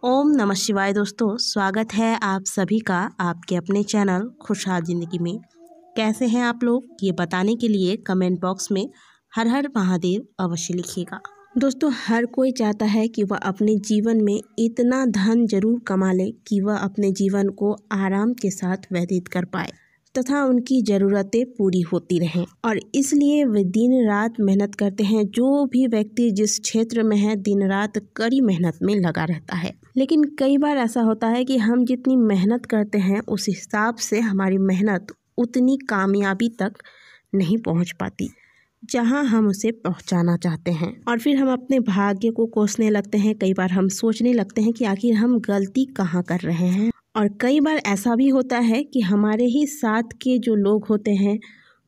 ओम नमः शिवाय। दोस्तों, स्वागत है आप सभी का आपके अपने चैनल खुशहाल ज़िंदगी में। कैसे हैं आप लोग, ये बताने के लिए कमेंट बॉक्स में हर हर महादेव अवश्य लिखिएगा। दोस्तों, हर कोई चाहता है कि वह अपने जीवन में इतना धन जरूर कमा ले कि वह अपने जीवन को आराम के साथ व्यतीत कर पाए तथा उनकी ज़रूरतें पूरी होती रहें, और इसलिए वे दिन रात मेहनत करते हैं। जो भी व्यक्ति जिस क्षेत्र में है, दिन रात कड़ी मेहनत में लगा रहता है। लेकिन कई बार ऐसा होता है कि हम जितनी मेहनत करते हैं उस हिसाब से हमारी मेहनत उतनी कामयाबी तक नहीं पहुंच पाती जहां हम उसे पहुंचाना चाहते हैं, और फिर हम अपने भाग्य को कोसने लगते हैं। कई बार हम सोचने लगते हैं कि आखिर हम गलती कहाँ कर रहे हैं। और कई बार ऐसा भी होता है कि हमारे ही साथ के जो लोग होते हैं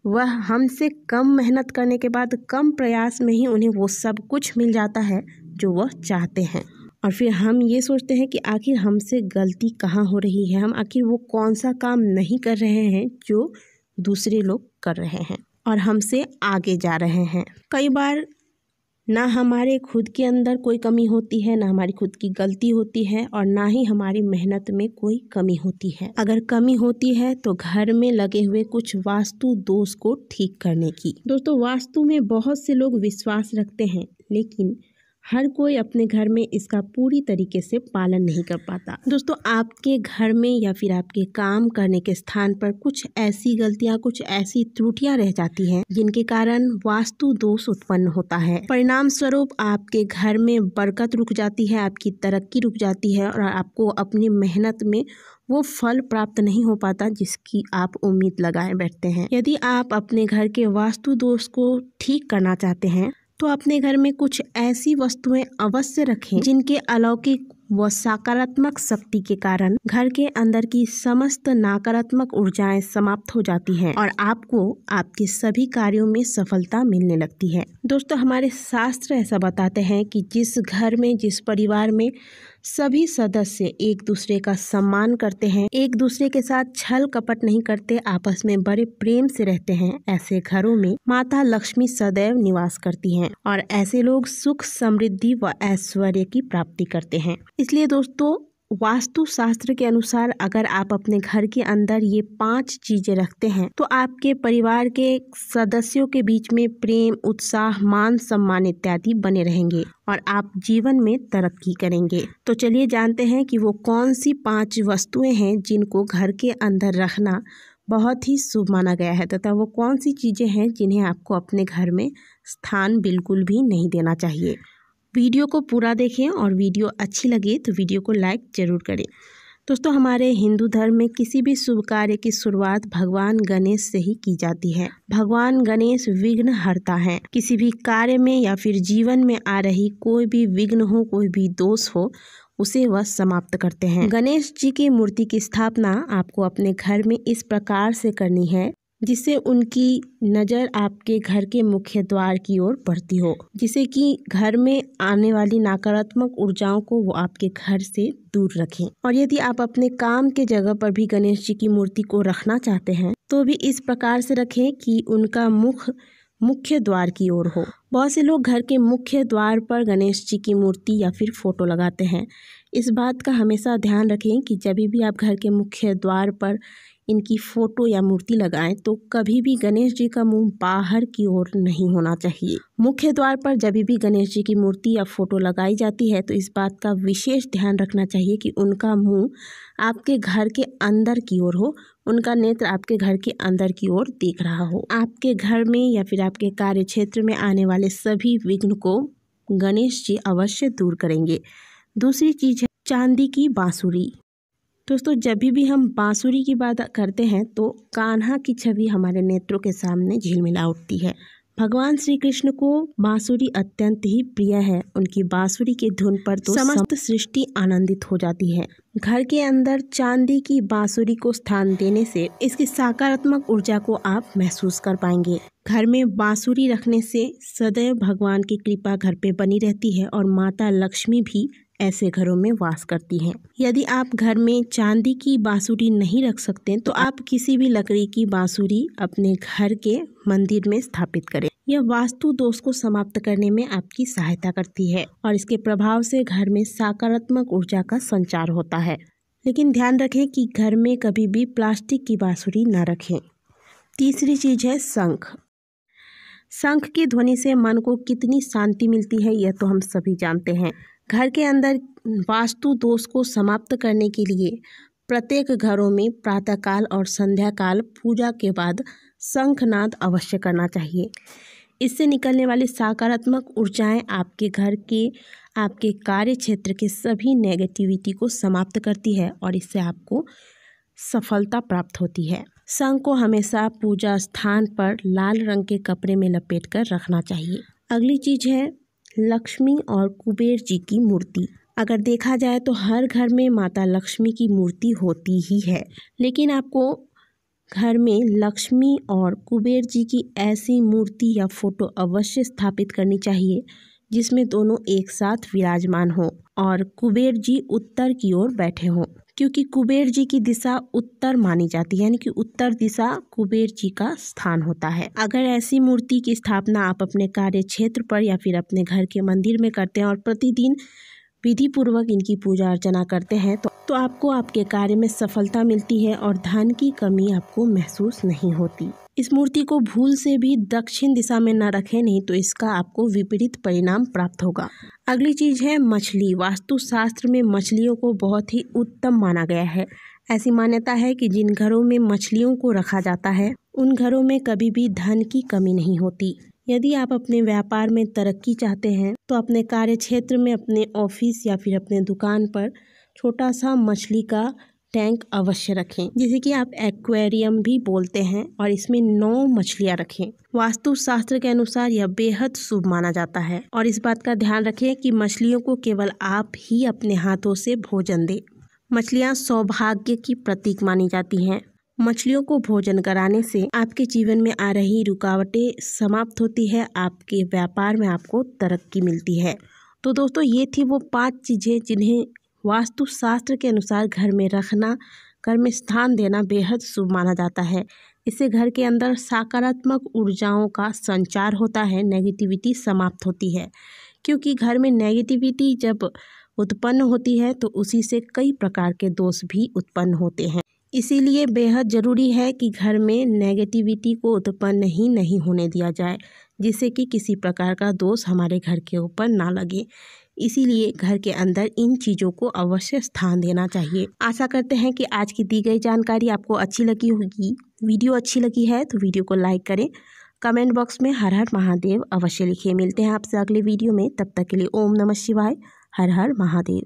वह हमसे कम मेहनत करने के बाद कम प्रयास में ही उन्हें वो सब कुछ मिल जाता है जो वह चाहते हैं, और फिर हम ये सोचते हैं कि आखिर हमसे गलती कहाँ हो रही है, हम आखिर वो कौन सा काम नहीं कर रहे हैं जो दूसरे लोग कर रहे हैं और हमसे आगे जा रहे हैं। कई बार ना हमारे खुद के अंदर कोई कमी होती है, ना हमारी खुद की गलती होती है, और ना ही हमारी मेहनत में कोई कमी होती है। अगर कमी होती है तो घर में लगे हुए कुछ वास्तु दोष को ठीक करने की। दोस्तों, वास्तु में बहुत से लोग विश्वास रखते हैं, लेकिन हर कोई अपने घर में इसका पूरी तरीके से पालन नहीं कर पाता। दोस्तों, आपके घर में या फिर आपके काम करने के स्थान पर कुछ ऐसी गलतियां, कुछ ऐसी त्रुटियां रह जाती हैं जिनके कारण वास्तु दोष उत्पन्न होता है। परिणाम स्वरूप आपके घर में बरकत रुक जाती है, आपकी तरक्की रुक जाती है, और आपको अपनी मेहनत में वो फल प्राप्त नहीं हो पाता जिसकी आप उम्मीद लगाए बैठते हैं। यदि आप अपने घर के वास्तु दोष को ठीक करना चाहते हैं तो अपने घर में कुछ ऐसी वस्तुएं अवश्य रखें जिनके अलौकिक व सकारात्मक शक्ति के कारण घर के अंदर की समस्त नकारात्मक ऊर्जाएं समाप्त हो जाती हैं और आपको आपके सभी कार्यों में सफलता मिलने लगती है। दोस्तों, हमारे शास्त्र ऐसा बताते हैं कि जिस घर में, जिस परिवार में सभी सदस्य एक दूसरे का सम्मान करते हैं, एक दूसरे के साथ छल कपट नहीं करते, आपस में बड़े प्रेम से रहते हैं, ऐसे घरों में माता लक्ष्मी सदैव निवास करती हैं, और ऐसे लोग सुख, समृद्धि व ऐश्वर्य की प्राप्ति करते हैं। इसलिए दोस्तों, वास्तु शास्त्र के अनुसार अगर आप अपने घर के अंदर ये 5 चीजें रखते हैं तो आपके परिवार के सदस्यों के बीच में प्रेम, उत्साह, मान सम्मान इत्यादि बने रहेंगे और आप जीवन में तरक्की करेंगे। तो चलिए जानते हैं कि वो कौन सी 5 वस्तुएं हैं जिनको घर के अंदर रखना बहुत ही शुभ माना गया है, तथा वो कौन सी चीजें हैं जिन्हें आपको अपने घर में स्थान बिल्कुल भी नहीं देना चाहिए। वीडियो को पूरा देखें, और वीडियो अच्छी लगे तो वीडियो को लाइक जरूर करें। दोस्तों, हमारे हिंदू धर्म में किसी भी शुभ कार्य की शुरुआत भगवान गणेश से ही की जाती है। भगवान गणेश विघ्न हरता है। किसी भी कार्य में या फिर जीवन में आ रही कोई भी विघ्न हो, कोई भी दोष हो, उसे वह समाप्त करते हैं। गणेश जी की मूर्ति की स्थापना आपको अपने घर में इस प्रकार से करनी है जिससे उनकी नज़र आपके घर के मुख्य द्वार की ओर पड़ती हो, जिससे कि घर में आने वाली नकारात्मक ऊर्जाओं को वो आपके घर से दूर रखें। और यदि आप अपने काम के जगह पर भी गणेश जी की मूर्ति को रखना चाहते हैं तो भी इस प्रकार से रखें कि उनका मुख मुख्य द्वार की ओर हो। बहुत से लोग घर के मुख्य द्वार पर गणेश जी की मूर्ति या फिर फोटो लगाते हैं। इस बात का हमेशा ध्यान रखें कि जब भी आप घर के मुख्य द्वार पर इनकी फोटो या मूर्ति लगाएं तो कभी भी गणेश जी का मुंह बाहर की ओर नहीं होना चाहिए। मुख्य द्वार पर जब भी गणेश जी की मूर्ति या फोटो लगाई जाती है तो इस बात का विशेष ध्यान रखना चाहिए कि उनका मुंह आपके घर के अंदर की ओर हो, उनका नेत्र आपके घर के अंदर की ओर देख रहा हो। आपके घर में या फिर आपके कार्य क्षेत्र में आने वाले सभी विघ्न को गणेश जी अवश्य दूर करेंगे। दूसरी चीज है चांदी की बांसुरी। दोस्तों, जब भी हम बांसुरी की बात करते हैं तो कान्हा की छवि हमारे नेत्रों के सामने झिलमिला उठती है। भगवान श्री कृष्ण को बांसुरी अत्यंत ही प्रिय है। उनकी बांसुरी की धुन पर तो समस्त सृष्टि आनंदित हो जाती है। घर के अंदर चांदी की बांसुरी को स्थान देने से इसकी सकारात्मक ऊर्जा को आप महसूस कर पाएंगे। घर में बांसुरी रखने से सदैव भगवान की कृपा घर पे बनी रहती है और माता लक्ष्मी भी ऐसे घरों में वास करती हैं। यदि आप घर में चांदी की बांसुरी नहीं रख सकते तो आप किसी भी लकड़ी की बांसुरी अपने घर के मंदिर में स्थापित करें। यह वास्तु दोष को समाप्त करने में आपकी सहायता करती है और इसके प्रभाव से घर में सकारात्मक ऊर्जा का संचार होता है। लेकिन ध्यान रखें कि घर में कभी भी प्लास्टिक की बांसुरी न रखें। तीसरी चीज है शंख। शंख की ध्वनि से मन को कितनी शांति मिलती है यह तो हम सभी जानते हैं। घर के अंदर वास्तु दोष को समाप्त करने के लिए प्रत्येक घरों में प्रातःकाल और संध्या काल पूजा के बाद शंखनाद अवश्य करना चाहिए। इससे निकलने वाली सकारात्मक ऊर्जाएं आपके घर के, आपके कार्य क्षेत्र के सभी नेगेटिविटी को समाप्त करती है और इससे आपको सफलता प्राप्त होती है। शंख को हमेशा पूजा स्थान पर लाल रंग के कपड़े में लपेटकर रखना चाहिए। अगली चीज है लक्ष्मी और कुबेर जी की मूर्ति। अगर देखा जाए तो हर घर में माता लक्ष्मी की मूर्ति होती ही है, लेकिन आपको घर में लक्ष्मी और कुबेर जी की ऐसी मूर्ति या फोटो अवश्य स्थापित करनी चाहिए जिसमें दोनों एक साथ विराजमान हो और कुबेर जी उत्तर की ओर बैठे हों, क्योंकि कुबेर जी की दिशा उत्तर मानी जाती है, यानी कि उत्तर दिशा कुबेर जी का स्थान होता है। अगर ऐसी मूर्ति की स्थापना आप अपने कार्य क्षेत्र पर या फिर अपने घर के मंदिर में करते हैं और प्रतिदिन विधि पूर्वक इनकी पूजा अर्चना करते हैं तो आपको आपके कार्य में सफलता मिलती है और धन की कमी आपको महसूस नहीं होती। इस मूर्ति को भूल से भी दक्षिण दिशा में न रखें, नहीं तो इसका आपको विपरीत परिणाम प्राप्त होगा। अगली चीज है मछली। वास्तु शास्त्र में मछलियों को बहुत ही उत्तम माना गया है। ऐसी मान्यता है कि जिन घरों में मछलियों को रखा जाता है उन घरों में कभी भी धन की कमी नहीं होती। यदि आप अपने व्यापार में तरक्की चाहते हैं तो अपने कार्य क्षेत्र में, अपने ऑफिस या फिर अपने दुकान पर छोटा सा मछली का टैंक अवश्य रखें, जिसे कि आप एक्वेरियम भी बोलते हैं, और इसमें 9 मछलियां रखें। वास्तु शास्त्र के अनुसार यह बेहद शुभ माना जाता है और इस बात का ध्यान रखें कि मछलियों को केवल आप ही अपने हाथों से भोजन दें। मछलियां सौभाग्य की प्रतीक मानी जाती हैं। मछलियों को भोजन कराने से आपके जीवन में आ रही रुकावटें समाप्त होती है, आपके व्यापार में आपको तरक्की मिलती है। तो दोस्तों, ये थी वो 5 चीज़ें जिन्हें वास्तु शास्त्र के अनुसार घर में रखना, घर में स्थान देना बेहद शुभ माना जाता है। इससे घर के अंदर सकारात्मक ऊर्जाओं का संचार होता है, नेगेटिविटी समाप्त होती है, क्योंकि घर में नेगेटिविटी जब उत्पन्न होती है तो उसी से कई प्रकार के दोष भी उत्पन्न होते हैं। इसीलिए बेहद ज़रूरी है कि घर में नेगेटिविटी को उत्पन्न ही नहीं होने दिया जाए, जिससे कि किसी प्रकार का दोष हमारे घर के ऊपर ना लगे। इसीलिए घर के अंदर इन चीज़ों को अवश्य स्थान देना चाहिए। आशा करते हैं कि आज की दी गई जानकारी आपको अच्छी लगी होगी। वीडियो अच्छी लगी है तो वीडियो को लाइक करें, कमेंट बॉक्स में हर हर महादेव अवश्य लिखिए। मिलते हैं आपसे अगले वीडियो में, तब तक के लिए ओम नमः शिवाय, हर हर महादेव।